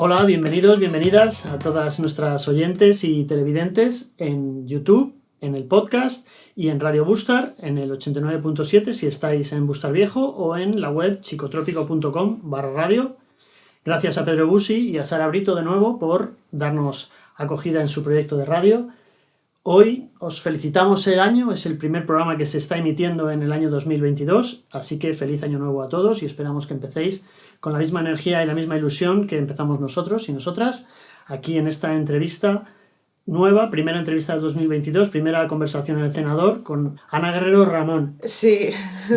Hola, bienvenidos, bienvenidas a todas nuestras oyentes y televidentes en YouTube, en el podcast y en Radio Bustar, en el 89.7 si estáis en Bustar Viejo o en la web psicotrópico.com/radio. Gracias a Pedro Busi y a Sara Brito de nuevo por darnos acogida en su proyecto de radio. Hoy os felicitamos el año, es el primer programa que se está emitiendo en el año 2022, así que feliz año nuevo a todos y esperamos que empecéis con la misma energía y la misma ilusión que empezamos nosotros y nosotras aquí en esta entrevista nueva, primera entrevista del 2022, primera conversación en el Cenador con Ana Guerrero Ramón. Sí.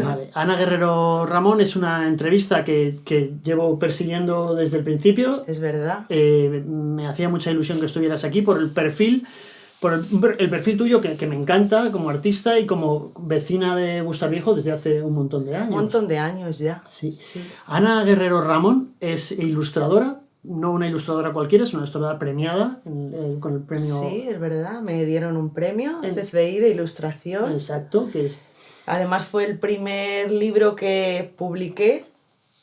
Vale. Ana Guerrero Ramón es una entrevista que llevo persiguiendo desde el principio. Es verdad. Me hacía mucha ilusión que estuvieras aquí por el perfil tuyo que me encanta como artista y como vecina de Bustar Viejo desde hace un montón de años. Un montón de años ya. Sí. Ana Guerrero Ramón es ilustradora, no una ilustradora cualquiera, es una ilustradora premiada con el premio... Sí, es verdad, me dieron un premio CCI de ilustración. Exacto, que es... Además fue el primer libro que publiqué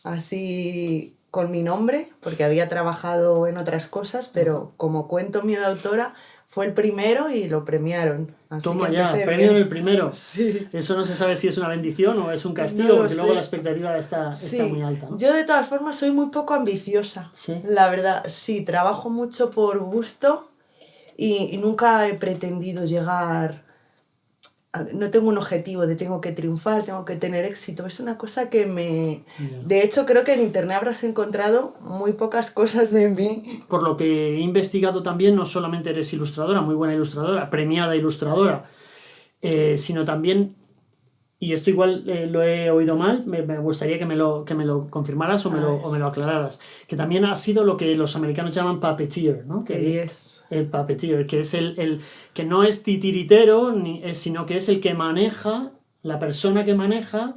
así con mi nombre, porque había trabajado en otras cosas, pero como cuento mío de autora... Fue el primero y lo premiaron. Así Toma que ya, premio en el primero. Sí. Eso no se sabe si es una bendición o es un castigo, porque luego la expectativa está muy alta, ¿no? Yo de todas formas soy muy poco ambiciosa. ¿Sí? La verdad, sí, trabajo mucho por gusto y nunca he pretendido llegar... No tengo un objetivo de tengo que triunfar, tengo que tener éxito. Es una cosa que me... Yeah. De hecho, creo que en internet habrás encontrado muy pocas cosas de mí. Por lo que he investigado también, no solamente eres ilustradora, muy buena ilustradora, premiada ilustradora, sino también, y esto igual lo he oído mal, me gustaría que me lo confirmaras o me lo aclararas, que también has sido lo que los americanos llaman puppeteer, ¿no? El puppeteer, que es el que no es titiritero, sino que es el que maneja, la persona que maneja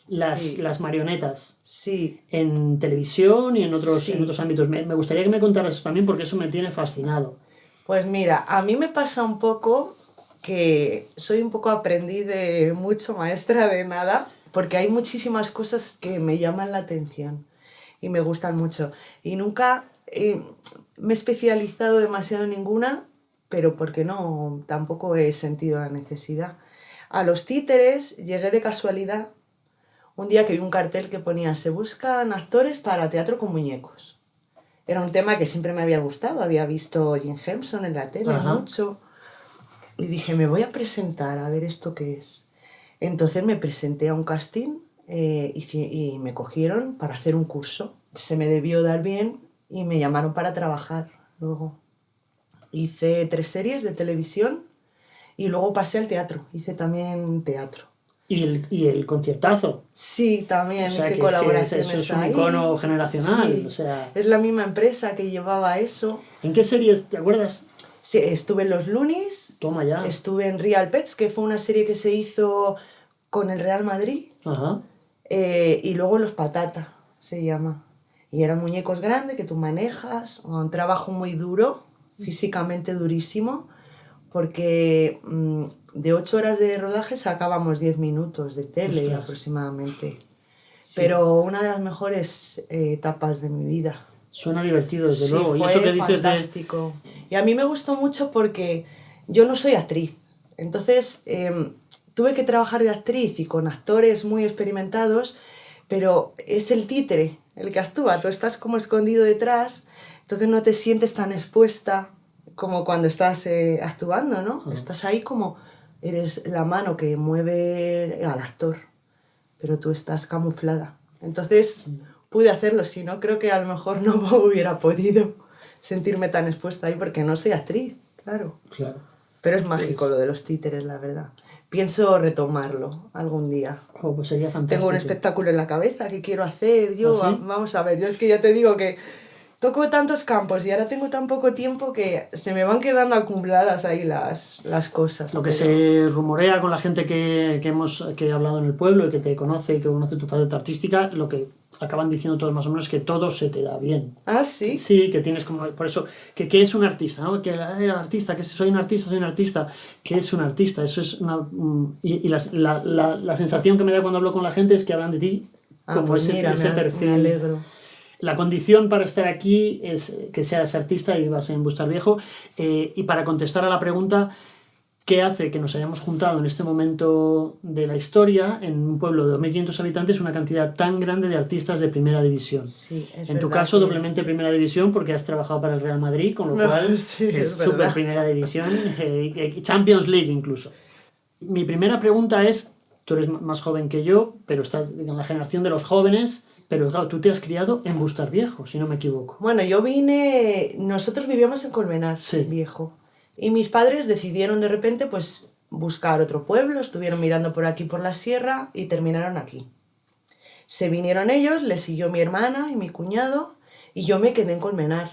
las marionetas. Sí. En televisión y en otros ámbitos. Me gustaría que me contaras eso también porque eso me tiene fascinado. Pues mira, a mí me pasa un poco que soy un poco aprendiz de mucho, maestra de nada, porque hay muchísimas cosas que me llaman la atención y me gustan mucho. Y nunca... me he especializado demasiado en ninguna, pero porque no, tampoco he sentido la necesidad. A los títeres llegué de casualidad un día que vi un cartel que ponía se buscan actores para teatro con muñecos. Era un tema que siempre me había gustado, había visto Jim Henson en la tele mucho y dije me voy a presentar a ver esto qué es. Entonces me presenté a un casting y me cogieron para hacer un curso. Se me debió dar bien y me llamaron para trabajar. Luego hice 3 series de televisión y luego pasé al teatro. Hice también teatro. ¿Y el conciertazo? Sí, también hice que colaboraciones eso es un icono generacional. Sí, o sea... es la misma empresa que llevaba eso. ¿En qué series te acuerdas? Sí, estuve en Los Loonies. Toma ya. Estuve en Real Pets, que fue una serie que se hizo con el Real Madrid. Ajá. Y luego Los Patata, se llama. Y eran muñecos grandes que tú manejas, un trabajo muy duro, físicamente durísimo, porque de 8 horas de rodaje sacábamos 10 minutos de tele. Ostras. Aproximadamente. Sí. Pero una de las mejores etapas de mi vida. Suena divertido, desde luego. Fue y eso que dices fantástico. Y a mí me gustó mucho porque yo no soy actriz. Entonces tuve que trabajar de actriz y con actores muy experimentados, pero es el títere el que actúa, tú estás como escondido detrás, entonces no te sientes tan expuesta como cuando estás actuando, ¿no? Estás ahí como, eres la mano que mueve al actor, pero tú estás camuflada. Entonces pude hacerlo, si no creo que a lo mejor no hubiera podido sentirme tan expuesta ahí porque no soy actriz, claro. Pero es mágico lo de los títeres, la verdad. Pienso retomarlo algún día. Pues sería fantástico. Tengo un espectáculo en la cabeza que quiero hacer. Yo, ¿Ah, sí? Vamos a ver, yo es que ya te digo que toco tantos campos y ahora tengo tan poco tiempo que se me van quedando acumuladas ahí las cosas. Lo que se rumorea con la gente que he hablado en el pueblo y que te conoce y que conoce tu faceta artística, lo que acaban diciendo todos más o menos es que todo se te da bien. ¿Ah, sí? Sí, que tienes como... Por eso, que es un artista, ¿no? Que el artista, que soy un artista. ¿Qué es un artista? Eso es una... Y la sensación que me da cuando hablo con la gente es que hablan de ti como pues ese perfil. Me alegro. La condición para estar aquí es que seas artista y vivas en Bustar Viejo. Y para contestar a la pregunta, ¿qué hace que nos hayamos juntado en este momento de la historia, en un pueblo de 2.500 habitantes, una cantidad tan grande de artistas de primera división? Sí, es En tu verdad caso, que- doblemente primera división porque has trabajado para el Real Madrid, con lo No, cual sí, es es súper verdad. primera división, Champions League incluso. Mi primera pregunta es, tú eres más joven que yo, pero estás en la generación de los jóvenes, pero claro, tú te has criado en Bustar Viejo, si no me equivoco. Bueno, nosotros vivíamos en Colmenar, Sí. Viejo, y mis padres decidieron de repente pues buscar otro pueblo, estuvieron mirando por aquí por la sierra y terminaron aquí. Se vinieron ellos, les siguió mi hermana y mi cuñado, y yo me quedé en Colmenar,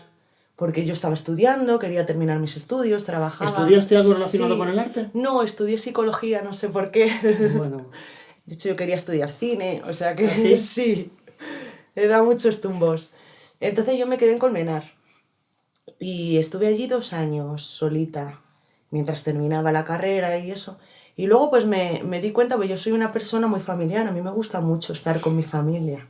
porque yo estaba estudiando, quería terminar mis estudios, trabajaba. ¿Estudiaste algo relacionado Sí. con el arte? No, estudié psicología, no sé por qué. Bueno, De hecho, yo quería estudiar cine, o sea que ¿ah, sí? sí, he dado muchos tumbos. Entonces yo me quedé en Colmenar y estuve allí 2 años solita, mientras terminaba la carrera y eso. Y luego pues me di cuenta, pues yo soy una persona muy familiar, a mí me gusta mucho estar con mi familia.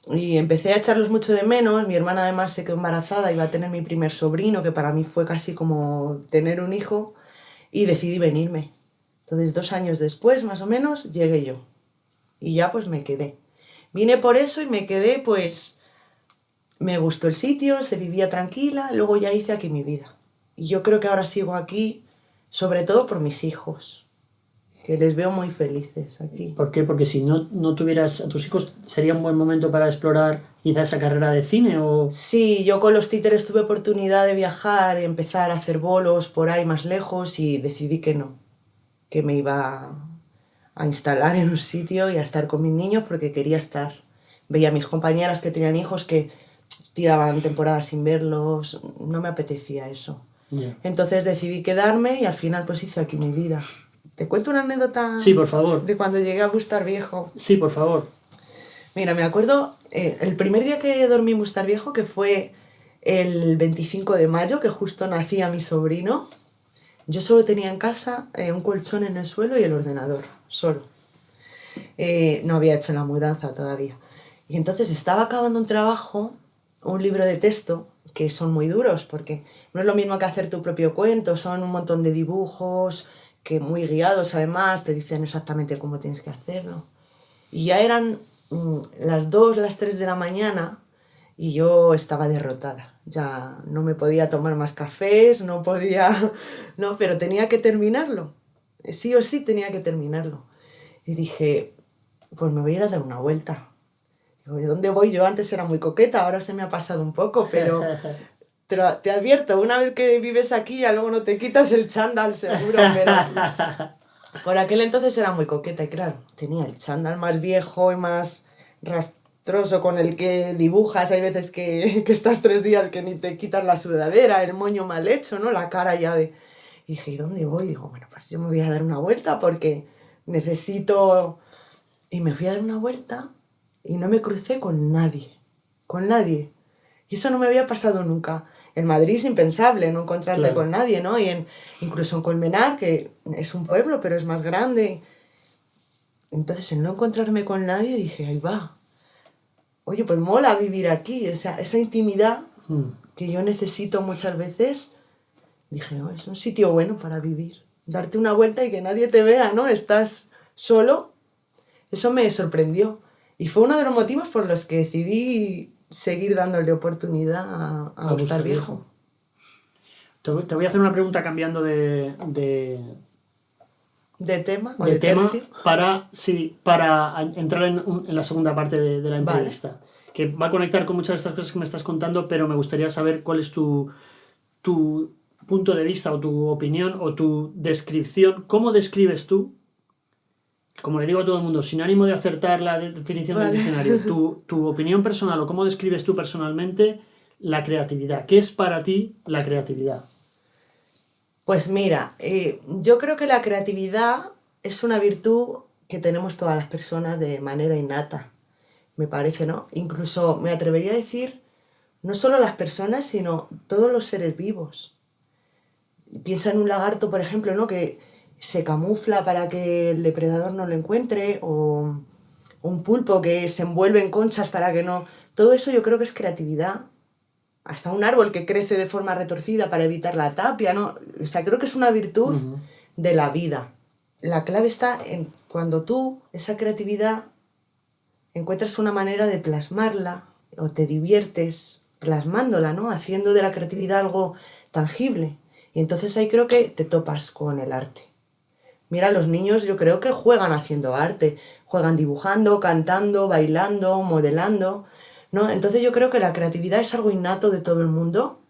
Y empecé a echarlos mucho de menos, mi hermana además se quedó embarazada, iba a tener mi primer sobrino, que para mí fue casi como tener un hijo, y decidí venirme. Entonces 2 años después, más o menos, llegué yo. Y ya pues me quedé. Vine por eso y me quedé pues... Me gustó el sitio, se vivía tranquila, luego ya hice aquí mi vida. Y yo creo que ahora sigo aquí, sobre todo por mis hijos, que les veo muy felices aquí. ¿Por qué? Porque si no tuvieras a tus hijos, ¿sería un buen momento para explorar quizá esa carrera de cine? O... Sí, yo con los títeres tuve oportunidad de viajar y empezar a hacer bolos por ahí más lejos y decidí que no, que me iba a instalar en un sitio y a estar con mis niños porque quería estar. Veía a mis compañeras que tenían hijos que tiraban temporadas sin verlos, no me apetecía eso. Yeah. Entonces decidí quedarme y al final pues hice aquí mi vida. ¿Te cuento una anécdota? Sí, por favor. De cuando llegué a Bustar Viejo. Sí, por favor. Mira, me acuerdo el primer día que dormí en Bustar Viejo, que fue el 25 de mayo, que justo nacía mi sobrino. Yo solo tenía en casa un colchón en el suelo y el ordenador, solo. No había hecho la mudanza todavía. Y entonces estaba acabando un trabajo, un libro de texto, que son muy duros, porque no es lo mismo que hacer tu propio cuento, son un montón de dibujos, que muy guiados además, te dicen exactamente cómo tienes que hacerlo. Y ya eran las 2, las 3 de la mañana y yo estaba derrotada. Ya no me podía tomar más cafés, no podía... No, pero tenía que terminarlo. Sí o sí tenía que terminarlo. Y dije, pues me voy a ir a dar una vuelta. Digo, ¿de dónde voy? Yo antes era muy coqueta, ahora se me ha pasado un poco, pero te advierto, una vez que vives aquí ya luego no te quitas el chándal seguro, pero por aquel entonces era muy coqueta y claro, tenía el chándal más viejo y más rastroso con el que dibujas, hay veces que estás 3 días que ni te quitas la sudadera, el moño mal hecho, ¿no? La cara ya de... Y dije, ¿y dónde voy? Digo, bueno, pues yo me voy a dar una vuelta porque necesito... Y me fui a dar una vuelta y no me crucé con nadie, con nadie. Y eso no me había pasado nunca. En Madrid es impensable no encontrarte Claro. con nadie, ¿no? Y incluso en Colmenar, que es un pueblo, pero es más grande. Entonces, en no encontrarme con nadie, dije, ahí va. Oye, pues mola vivir aquí. O sea, esa intimidad que yo necesito muchas veces, dije, oh, es un sitio bueno para vivir. Darte una vuelta y que nadie te vea, ¿no? Estás solo. Eso me sorprendió. Y fue uno de los motivos por los que decidí seguir dándole oportunidad a Bustar Viejo. Te voy a hacer una pregunta cambiando de ¿De tema o de de tema tercio? para entrar en la segunda parte de la Vale. entrevista, que va a conectar con muchas de estas cosas que me estás contando, pero me gustaría saber cuál es tu punto de vista o tu opinión o tu descripción. ¿Cómo describes tú? Como le digo a todo el mundo, sin ánimo de acertar la definición del Vale. diccionario, tu opinión personal o cómo describes tú personalmente la creatividad. ¿Qué es para ti la creatividad? Pues mira, yo creo que la creatividad es una virtud que tenemos todas las personas de manera innata, me parece, ¿no? Incluso me atrevería a decir, no solo las personas, sino todos los seres vivos. Piensa en un lagarto, por ejemplo, ¿no? Que se camufla para que el depredador no lo encuentre, o un pulpo que se envuelve en conchas para que no... Todo eso yo creo que es creatividad. Hasta un árbol que crece de forma retorcida para evitar la tapia, ¿no? O sea, creo que es una virtud de la vida. La clave está en cuando tú, esa creatividad, encuentras una manera de plasmarla o te diviertes plasmándola, ¿no? Haciendo de la creatividad algo tangible. Y entonces ahí creo que te topas con el arte. Mira, los niños yo creo que juegan haciendo arte, juegan dibujando, cantando, bailando, modelando, ¿no? Entonces yo creo que la creatividad es algo innato de todo el mundo.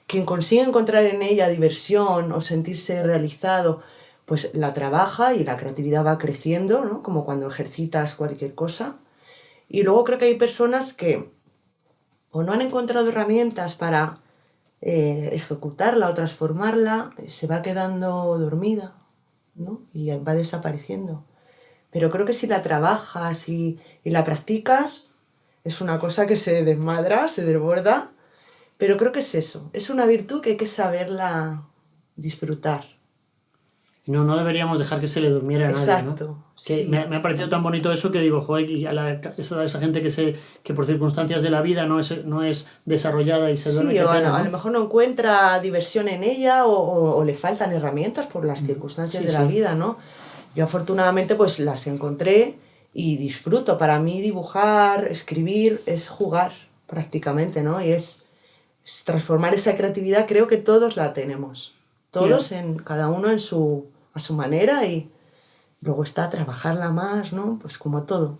Quien consigue encontrar en ella diversión o sentirse realizado, pues la trabaja y la creatividad va creciendo, ¿no? Como cuando ejercitas cualquier cosa. Y luego creo que hay personas que o no han encontrado herramientas para ejecutarla o transformarla, se va quedando dormida, ¿no? Y va desapareciendo. Pero creo que si la trabajas y la practicas, es una cosa que se desmadra, se desborda, pero creo que es eso, es una virtud que hay que saberla disfrutar. No deberíamos dejar que se le durmiera a nadie, ¿no? Exacto, Que sí. me ha parecido tan bonito eso que digo, joder, y esa gente que por circunstancias de la vida no es desarrollada y se duerme, Sí, qué o pena, a ¿no? lo mejor no encuentra diversión en ella o le faltan herramientas por las circunstancias Sí, de la sí. vida, ¿no? Yo afortunadamente pues las encontré y disfruto. Para mí dibujar, escribir es jugar prácticamente, ¿no? Y es transformar esa creatividad, creo que todos la tenemos. Todos, cada uno a su manera y luego está trabajarla más, ¿no? Pues como todo.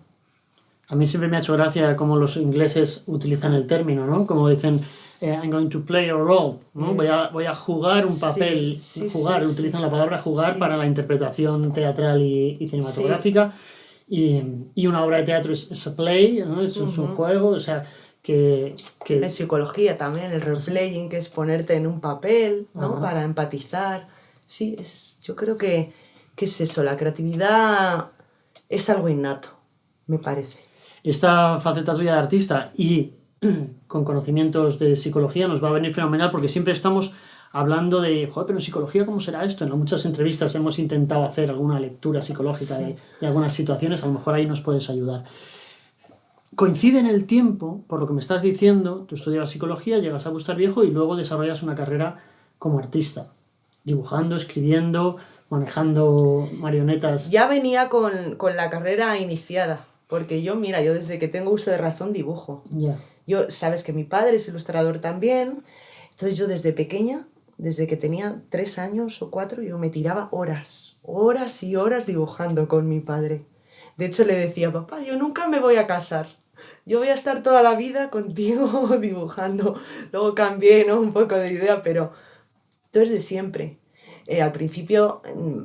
A mí siempre me ha hecho gracia cómo los ingleses utilizan el término, ¿no? Como dicen, I'm going to play a role, ¿no? Voy a jugar un papel, Sí, jugar, sí, utilizan sí. la palabra jugar Sí, para la interpretación teatral y sí. cinematográfica. Y una obra de teatro es a play, ¿no? Es un juego, o sea, que En psicología también, el role-playing, que es ponerte en un papel, ¿no? Ajá. Para empatizar. Sí, yo creo que es eso, la creatividad es algo innato, me parece. Esta faceta tuya de artista y con conocimientos de psicología nos va a venir fenomenal porque siempre estamos hablando de, joder, pero en psicología, ¿cómo será esto? En muchas entrevistas hemos intentado hacer alguna lectura psicológica de algunas situaciones, a lo mejor ahí nos puedes ayudar. Coincide en el tiempo, por lo que me estás diciendo, tú estudiabas psicología, llegas a Bustar Viejo y luego desarrollas una carrera como artista, dibujando, escribiendo, manejando marionetas. Ya venía con la carrera iniciada, porque mira, yo desde que tengo uso de razón dibujo. Ya. Yo, sabes que mi padre es ilustrador también, entonces yo desde pequeña, desde que tenía 3 años o 4, yo me tiraba horas y horas dibujando con mi padre. De hecho le decía, papá, yo nunca me voy a casar, yo voy a estar toda la vida contigo dibujando. Luego cambié, ¿no? Un poco de idea, pero esto es de siempre. Al principio,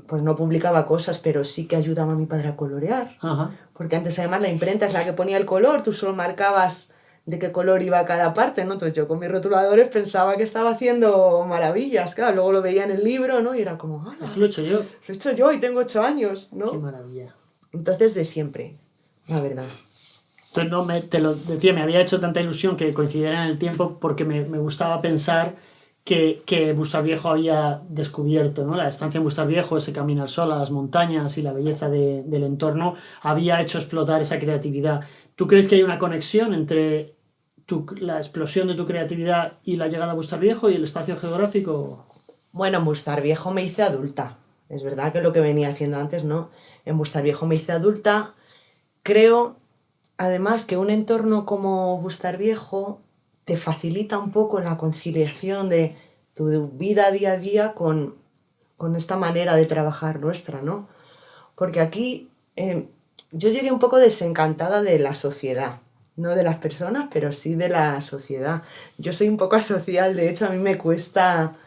pues no publicaba cosas, pero sí que ayudaba a mi padre a colorear. Ajá. Porque antes además la imprenta es la que ponía el color, tú solo marcabas de qué color iba cada parte, ¿no? Entonces yo con mis rotuladores pensaba que estaba haciendo maravillas, claro, luego lo veía en el libro, ¿no? Y era como, ¡hala! Eso lo he hecho yo. Lo he hecho yo y tengo 8 años, Qué ¿no? maravilla. Entonces de siempre, la verdad. Entonces, no, te lo decía, me había hecho tanta ilusión que coincidiera en el tiempo porque me gustaba pensar que Bustar Viejo había descubierto, ¿no? La estancia en Bustar Viejo, ese caminar sola, las montañas y la belleza del entorno, había hecho explotar esa creatividad. ¿Tú crees que hay una conexión entre la explosión de tu creatividad y la llegada a Bustar Viejo y el espacio geográfico? Bueno, en Bustar Viejo me hice adulta. Es verdad que lo que venía haciendo antes, no. En Bustar Viejo me hice adulta. Creo, además, que un entorno como Bustar Viejo te facilita un poco la conciliación de tu vida día a día con esta manera de trabajar nuestra, ¿no? Porque aquí yo llegué un poco desencantada de la sociedad, no de las personas, pero sí de la sociedad. Yo soy un poco asocial, de hecho a mí me cuesta,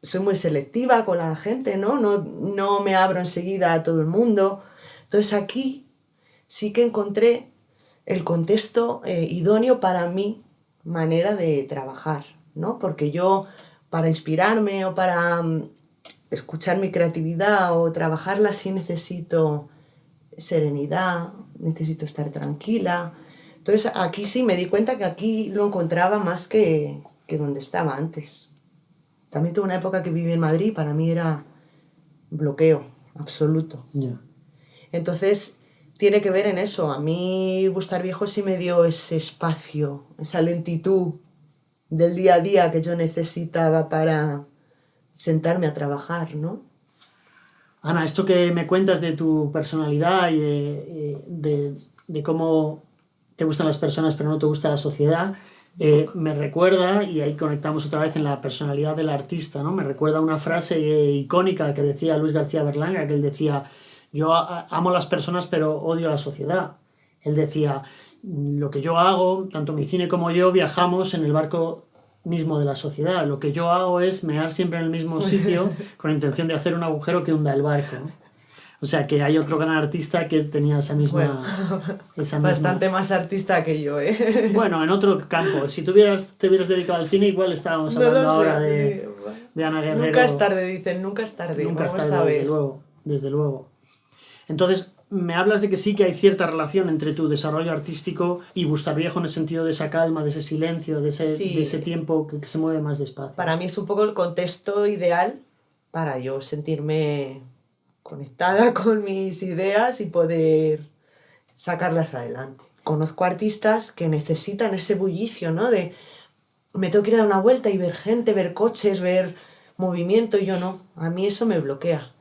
soy muy selectiva con la gente, ¿no? No me abro enseguida a todo el mundo. Entonces aquí sí que encontré el contexto idóneo para mi manera de trabajar, ¿no? Porque yo, para inspirarme o para escuchar mi creatividad o trabajarla, sí necesito serenidad, necesito estar tranquila. Entonces aquí sí me di cuenta que aquí lo encontraba más que donde estaba antes. También tuve una época que viví en Madrid, para mí era bloqueo absoluto. Yeah. Entonces tiene que ver en eso. A mí Bustar Viejo sí me dio ese espacio, esa lentitud del día a día que yo necesitaba para sentarme a trabajar, ¿no? Ana, esto que me cuentas de tu personalidad y de cómo te gustan las personas pero no te gusta la sociedad, me recuerda, y ahí conectamos otra vez en la personalidad del artista, ¿no? Me recuerda una frase icónica que decía Luis García Berlanga, que él decía, yo amo a las personas pero odio a la sociedad. Él decía, lo que yo hago, tanto mi cine como yo, viajamos en el barco mismo de la sociedad. Lo que yo hago es mear siempre en el mismo sitio con la intención de hacer un agujero que hunda el barco, ¿no? O sea que hay otro gran artista que tenía esa misma... Bastante más artista que yo, ¿eh? Bueno, en otro campo. Si te hubieras dedicado al cine, igual estábamos hablando ahora de Ana Guerrero. Nunca es tarde, dicen, nunca es tarde. Nunca es Vamos tarde, a ver. desde luego, desde luego. Entonces, me hablas de que sí que hay cierta relación entre tu desarrollo artístico y Bustar Viejo en el sentido de esa calma, de ese silencio, de ese tiempo que se mueve más despacio. Para mí es un poco el contexto ideal para yo sentirme conectada con mis ideas y poder sacarlas adelante. Conozco artistas que necesitan ese bullicio, ¿no? De me tengo que ir a dar una vuelta y ver gente, ver coches, ver movimiento, y yo no. A mí eso me bloquea.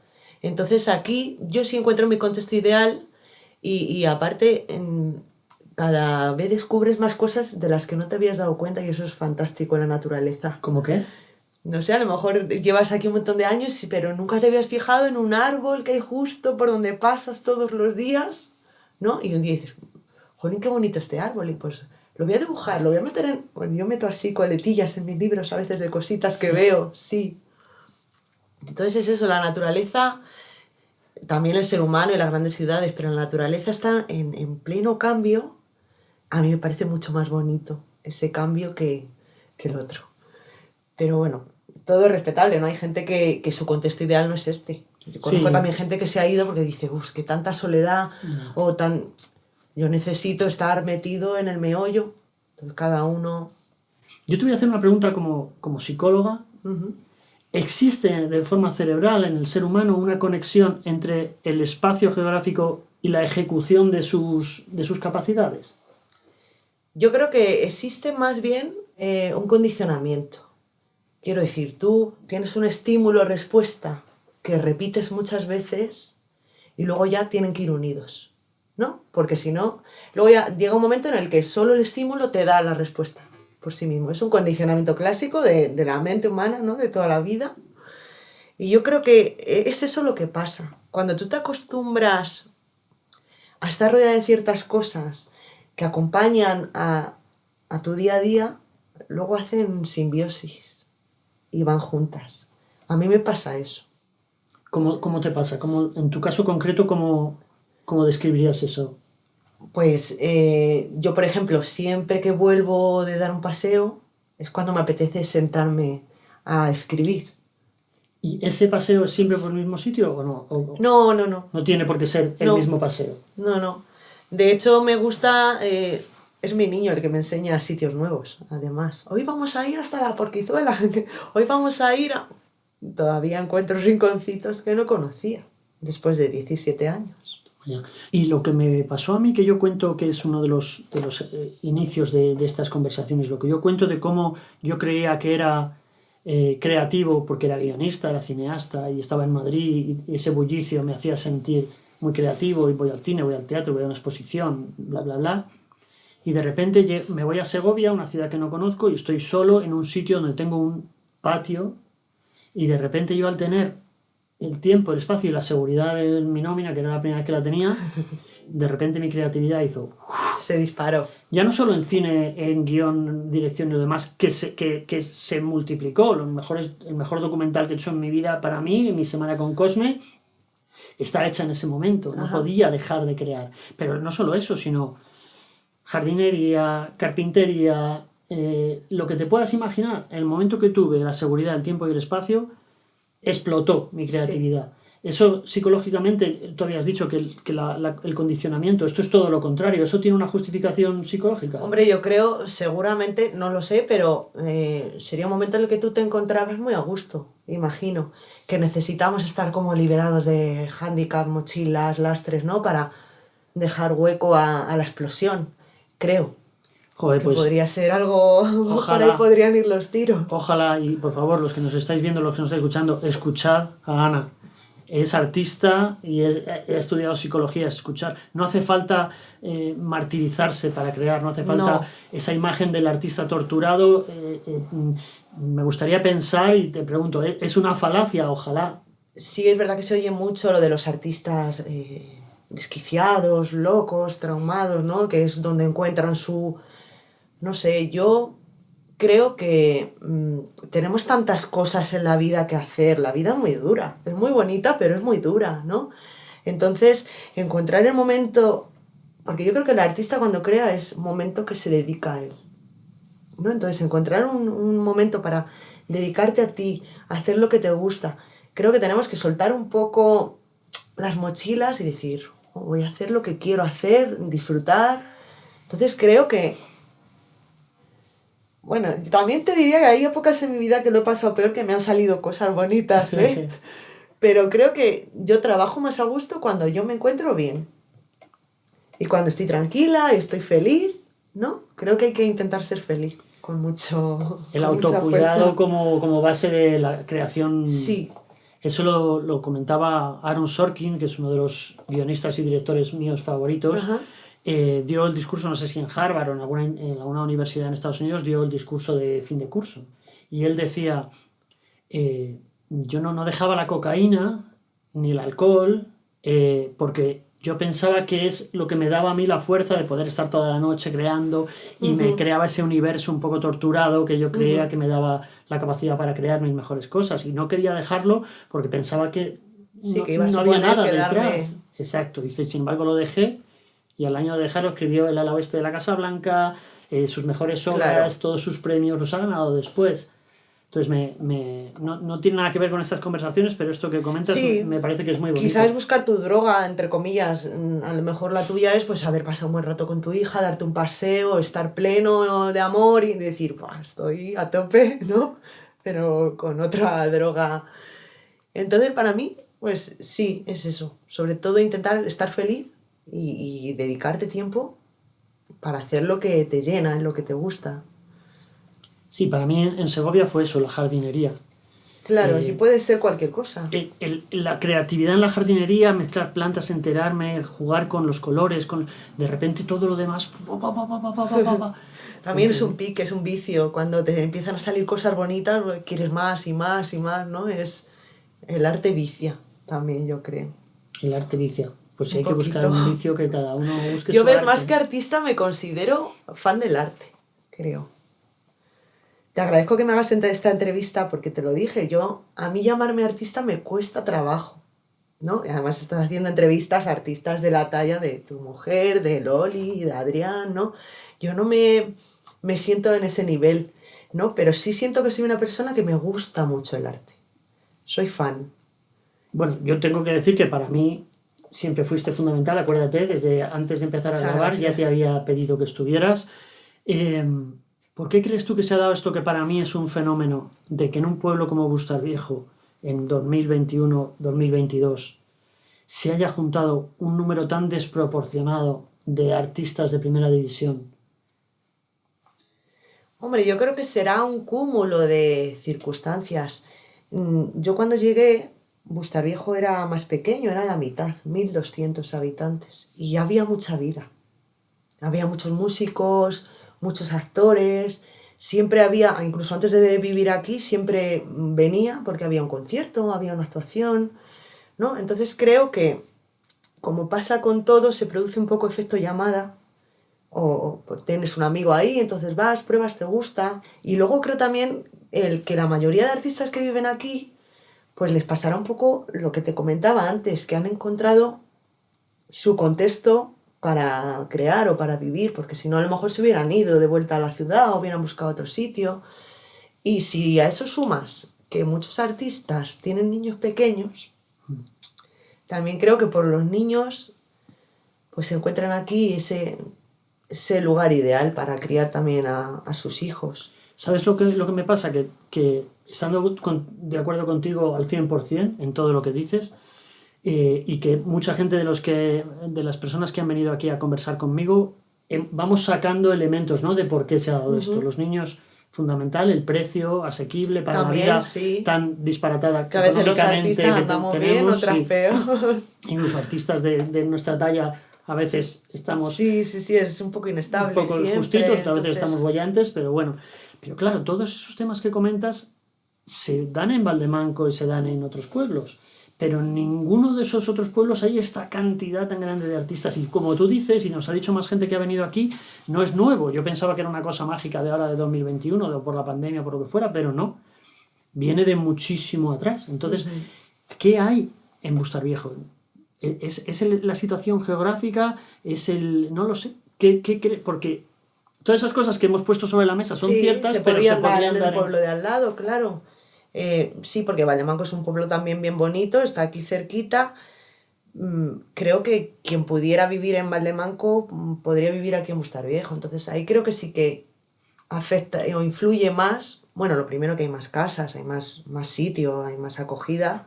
Entonces aquí yo sí encuentro mi contexto ideal y aparte cada vez descubres más cosas de las que no te habías dado cuenta y eso es fantástico en la naturaleza. ¿Cómo qué? No sé, a lo mejor llevas aquí un montón de años, pero nunca te habías fijado en un árbol que hay justo por donde pasas todos los días, ¿no? Y un día dices, jolín, qué bonito este árbol, y pues lo voy a dibujar, lo voy a meter en... Bueno, yo meto así coletillas en mis libros a veces de cositas que veo, sí. Entonces es eso, la naturaleza, también el ser humano y las grandes ciudades, pero la naturaleza está en pleno cambio. A mí me parece mucho más bonito ese cambio que el otro. Pero bueno, todo es respetable, ¿no? Hay gente que su contexto ideal no es este. Yo conozco también gente que se ha ido porque dice, que tanta soledad o tan... Yo necesito estar metido en el meollo. Entonces cada uno... Yo te voy a hacer una pregunta como psicóloga. Uh-huh. ¿Existe de forma cerebral en el ser humano una conexión entre el espacio geográfico y la ejecución de sus capacidades? Yo creo que existe más bien un condicionamiento. Quiero decir, tú tienes un estímulo-respuesta que repites muchas veces y luego ya tienen que ir unidos, ¿no? Porque si no, luego ya llega un momento en el que solo el estímulo te da la respuesta por sí mismo. Es un condicionamiento clásico de la mente humana, ¿no? De toda la vida. Y yo creo que es eso lo que pasa. Cuando tú te acostumbras a estar rodeada de ciertas cosas que acompañan a tu día a día, luego hacen simbiosis y van juntas. A mí me pasa eso. ¿Cómo te pasa? En tu caso concreto, ¿cómo describirías eso? Pues yo, por ejemplo, siempre que vuelvo de dar un paseo, es cuando me apetece sentarme a escribir. ¿Y ese paseo es siempre por el mismo sitio o no? No. No tiene por qué ser el mismo paseo. No. De hecho, me gusta... es mi niño el que me enseña sitios nuevos, además. Hoy vamos a ir hasta la Porquizuela. Hoy vamos a ir a... Todavía encuentro rinconcitos que no conocía, después de 17 años. Y lo que me pasó a mí, que yo cuento que es uno de los inicios de estas conversaciones, lo que yo cuento de cómo yo creía que era creativo, porque era guionista, era cineasta y estaba en Madrid, y ese bullicio me hacía sentir muy creativo, y voy al cine, voy al teatro, voy a una exposición, bla, bla, bla. Y de repente me voy a Segovia, una ciudad que no conozco, y estoy solo en un sitio donde tengo un patio, y de repente yo, al tener el tiempo, el espacio y la seguridad de mi nómina, que era la primera vez que la tenía, de repente mi creatividad hizo... Se disparó. Ya no solo en cine, en guión, dirección y lo demás, que se multiplicó. El mejor documental que he hecho en mi vida, para mí, en mi semana con Cosme, está hecha en ese momento. No podía dejar de crear. Pero no solo eso, sino jardinería, carpintería, lo que te puedas imaginar. En el momento que tuve la seguridad, el tiempo y el espacio, explotó mi creatividad. Sí. Eso psicológicamente, tú habías dicho que el condicionamiento, esto es todo lo contrario. ¿Eso tiene una justificación psicológica? Hombre, yo creo, seguramente, no lo sé, pero sería un momento en el que tú te encontrabas muy a gusto, imagino, que necesitamos estar como liberados de hándicap, mochilas, lastres, ¿no? Para dejar hueco a la explosión, creo. Joder, Que pues podría ser algo, por ahí podrían ir los tiros. Ojalá, y por favor, los que nos estáis viendo, los que nos estáis escuchando, escuchad a Ana. Es artista y ha estudiado psicología, escuchar. No hace falta martirizarse para crear, no hace falta esa imagen del artista torturado. Me gustaría pensar, y te pregunto, ¿es una falacia? Ojalá. Sí, es verdad que se oye mucho lo de los artistas desquiciados, locos, traumados, ¿no? Que es donde encuentran su... No sé, yo creo que tenemos tantas cosas en la vida que hacer. La vida es muy dura. Es muy bonita, pero es muy dura, ¿no? Entonces, encontrar el momento... Porque yo creo que el artista cuando crea es un momento que se dedica a él, ¿no? Entonces, encontrar un momento para dedicarte a ti, a hacer lo que te gusta. Creo que tenemos que soltar un poco las mochilas y decir, voy a hacer lo que quiero hacer, disfrutar. Entonces, creo que... Bueno, también te diría que hay épocas en mi vida que lo he pasado peor, que me han salido cosas bonitas, ¿eh? Pero creo que yo trabajo más a gusto cuando yo me encuentro bien. Y cuando estoy tranquila y estoy feliz, ¿no? Creo que hay que intentar ser feliz con mucho... El con mucha autocuidado fuerza. como base de la creación. Sí, Eso lo comentaba Aaron Sorkin, que es uno de los guionistas y directores míos favoritos. ajá, Dio el discurso, no sé si en Harvard o en alguna universidad en Estados Unidos, dio el discurso de fin de curso. Y él decía, yo no dejaba la cocaína ni el alcohol porque yo pensaba que es lo que me daba a mí la fuerza de poder estar toda la noche creando y me creaba ese universo un poco torturado que yo creía que me daba la capacidad para crear mis mejores cosas. Y no quería dejarlo porque pensaba que sí, que iba a no había suponer nada quedarme... detrás. Exacto. Y sin embargo lo dejé y al año de dejarlo escribió El ala oeste de la Casa Blanca, sus mejores obras, Claro. todos sus premios los ha ganado después. Entonces no tiene nada que ver con estas conversaciones, pero esto que comentas Sí, me parece que es muy bonito. quizás buscar tu droga, entre comillas. A lo mejor la tuya es pues haber pasado un buen rato con tu hija, darte un paseo, estar pleno de amor y decir, "Buah, estoy a tope", ¿no? Pero con otra droga. Entonces, para mí, pues sí, es eso. Sobre todo intentar estar feliz y dedicarte tiempo para hacer lo que te llena, lo que te gusta. Sí, para mí en Segovia fue eso, la jardinería. Claro, sí puede ser cualquier cosa. La creatividad en la jardinería, mezclar plantas, enterarme, jugar con los colores, de repente todo lo demás. También es un pique, es un vicio. Cuando te empiezan a salir cosas bonitas, pues, quieres más y más y más, ¿no? Es el arte vicia, también yo creo. El arte vicia. Pues Un hay que buscar poquito. un vicio que cada uno busque Yo su ver arte. más que artista me considero fan del arte, creo. Te agradezco que me hagas esta entrevista porque te lo dije. A mí llamarme artista me cuesta trabajo, ¿no? Y además estás haciendo entrevistas a artistas de la talla de tu mujer, de Loli, de Adrián, ¿no? Yo no me siento en ese nivel, ¿no? Pero sí siento que soy una persona que me gusta mucho el arte. Soy fan. Bueno, yo tengo que decir que para mí siempre fuiste fundamental, acuérdate, desde antes de empezar a Muchas grabar ya te gracias. había pedido que estuvieras. ¿Por qué crees tú que se ha dado esto que para mí es un fenómeno de que en un pueblo como Bustarviejo, en 2021-2022, se haya juntado un número tan desproporcionado de artistas de primera división? Hombre, yo creo que será un cúmulo de circunstancias. Yo cuando llegué, Bustarviejo era más pequeño, era la mitad, 1200 habitantes. Y había mucha vida. Había muchos músicos, muchos actores. Siempre había, incluso antes de vivir aquí, siempre venía porque había un concierto, había una actuación, ¿no? Entonces creo que, como pasa con todo, se produce un poco efecto llamada. O pues tienes un amigo ahí, entonces vas, pruebas, te gusta. Y luego creo también que la mayoría de artistas que viven aquí, pues les pasará un poco lo que te comentaba antes, que han encontrado su contexto para crear o para vivir, porque si no a lo mejor se hubieran ido de vuelta a la ciudad o hubieran buscado otro sitio. Y si a eso sumas que muchos artistas tienen niños pequeños, también creo que por los niños pues se encuentran aquí ese lugar ideal para criar también a sus hijos. ¿Sabes lo que me pasa? Que estando de acuerdo contigo al 100% en todo lo que dices, y que mucha gente de las personas que han venido aquí a conversar conmigo, vamos sacando elementos, ¿no?, de por qué se ha dado esto. Los niños, fundamental, el precio asequible para También, la vida sí, tan disparatada que a veces los económicamente artistas que andamos bien, tenemos, otras sí. peor. Incluso artistas de nuestra talla a veces estamos Sí, es un poco un inestable poco siempre, justitos, a veces entonces... estamos bollantes, pero bueno. Pero claro, todos esos temas que comentas se dan en Valdemanco y se dan en otros pueblos, pero en ninguno de esos otros pueblos hay esta cantidad tan grande de artistas. Y como tú dices, y nos ha dicho más gente que ha venido aquí, no es nuevo. Yo pensaba que era una cosa mágica de ahora de 2021, por la pandemia, por lo que fuera, pero no. Viene de muchísimo atrás. Entonces, ¿qué hay en Bustar Viejo? ¿Es la situación geográfica? ¿Es el...? No lo sé. Porque todas esas cosas que hemos puesto sobre la mesa son ciertas, pero se podrían en dar el pueblo de al lado, claro. Sí, porque Valdemanco es un pueblo también bien bonito, está aquí cerquita. Creo que quien pudiera vivir en Valdemanco podría vivir aquí en Bustar Viejo. Entonces ahí creo que sí que afecta o influye más. Bueno, lo primero que hay más casas, hay más sitio, hay más acogida.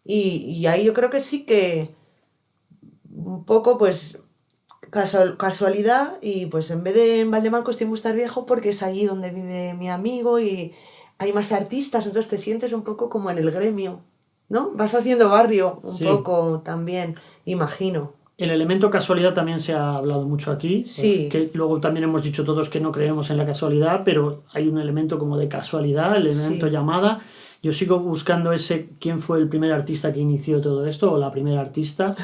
Y ahí yo creo que sí que un poco pues casualidad y pues en vez de en Valdemanco estoy en Bustar Viejo porque es allí donde vive mi amigo y hay más artistas, entonces te sientes un poco como en el gremio, ¿no? Vas haciendo barrio un Sí. poco también, imagino. El elemento casualidad también se ha hablado mucho aquí, Sí. que luego también hemos dicho todos que no creemos en la casualidad, pero hay un elemento como de casualidad, el elemento llamada. Yo sigo buscando quién fue el primer artista que inició todo esto, o la primera artista.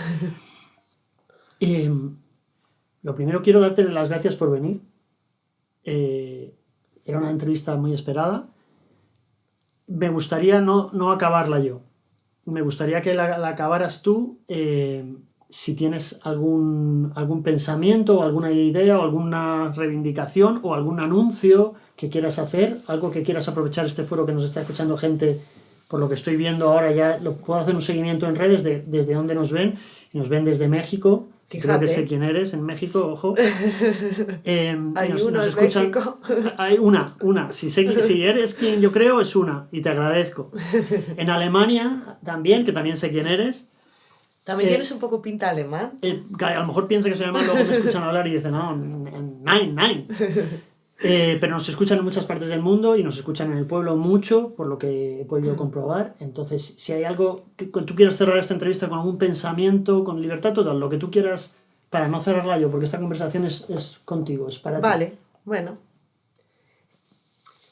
Lo primero, quiero darte las gracias por venir. Era una entrevista muy esperada. Me gustaría no acabarla yo. Me gustaría que la acabaras tú. Si tienes algún pensamiento o alguna idea o alguna reivindicación o algún anuncio que quieras hacer, algo que quieras aprovechar este foro que nos está escuchando gente, por lo que estoy viendo ahora ya, puedo hacer un seguimiento en redes desde donde nos ven, y nos ven desde México. Fíjate. Creo que sé quién eres en México, ojo. Hay nos escuchan. México. Hay una. Si eres quien yo creo, es una, y te agradezco. En Alemania también, que también sé quién eres. También tienes un poco pinta alemán. Que a lo mejor piensa que soy alemán, luego me escuchan hablar y dicen, no, nein. Pero nos escuchan en muchas partes del mundo y nos escuchan en el pueblo mucho, por lo que he podido comprobar. Entonces, si hay algo que tú quieras cerrar esta entrevista con algún pensamiento, con libertad total, lo que tú quieras, para no cerrarla yo, porque esta conversación es contigo, es para ti. Vale, bueno.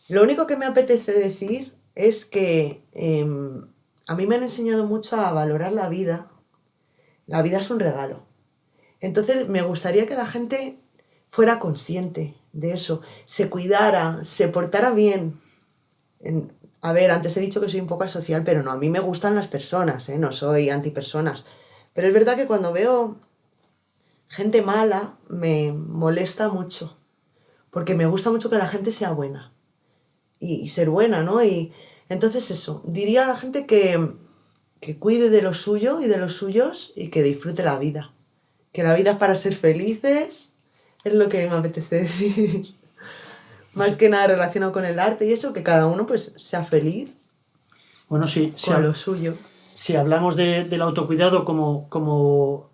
Lo único que me apetece decir es que a mí me han enseñado mucho a valorar la vida. La vida es un regalo. Entonces me gustaría que la gente fuera consciente de eso, se cuidara, se portara bien. A ver, antes he dicho que soy un poco asocial, pero no, a mí me gustan las personas, no soy antipersonas. Pero es verdad que cuando veo gente mala me molesta mucho, porque me gusta mucho que la gente sea buena y ser buena, ¿no? Y entonces eso, diría a la gente que cuide de lo suyo y de los suyos y que disfrute la vida. Que la vida es para ser felices, es lo que me apetece decir. Más que nada relacionado con el arte y eso, que cada uno pues sea feliz. Bueno, sí, con lo suyo. Si hablamos del autocuidado como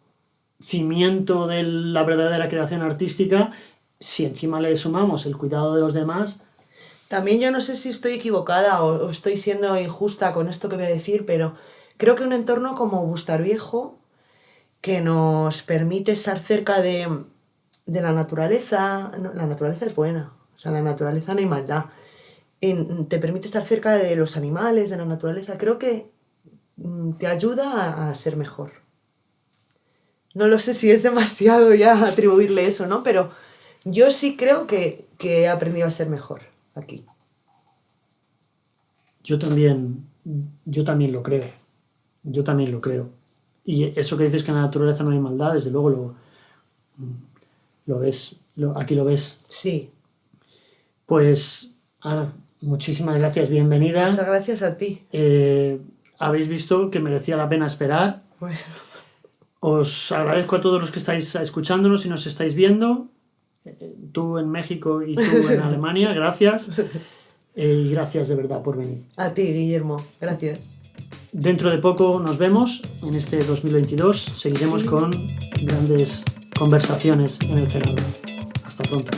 cimiento de la verdadera creación artística, si encima le sumamos el cuidado de los demás... También yo no sé si estoy equivocada o estoy siendo injusta con esto que voy a decir, pero creo que un entorno como Bustar Viejo, que nos permite estar cerca de la naturaleza, la naturaleza es buena, o sea, en la naturaleza no hay maldad, te permite estar cerca de los animales, de la naturaleza, creo que te ayuda a ser mejor. No lo sé si es demasiado ya atribuirle eso, ¿no? Pero yo sí creo que he aprendido a ser mejor aquí. Yo también lo creo. Yo también lo creo. Y eso que dices que en la naturaleza no hay maldad, desde luego lo ves, aquí lo ves. Sí. Pues, Ana, muchísimas gracias, bienvenida. Muchas gracias a ti. Habéis visto que merecía la pena esperar. Bueno. Os agradezco a todos los que estáis escuchándonos y nos estáis viendo. Tú en México y tú en Alemania, gracias. Y gracias de verdad por venir. A ti, Guillermo. Gracias. Dentro de poco nos vemos en este 2022. Seguiremos con grandes conversaciones en el Cerrado. Hasta pronto.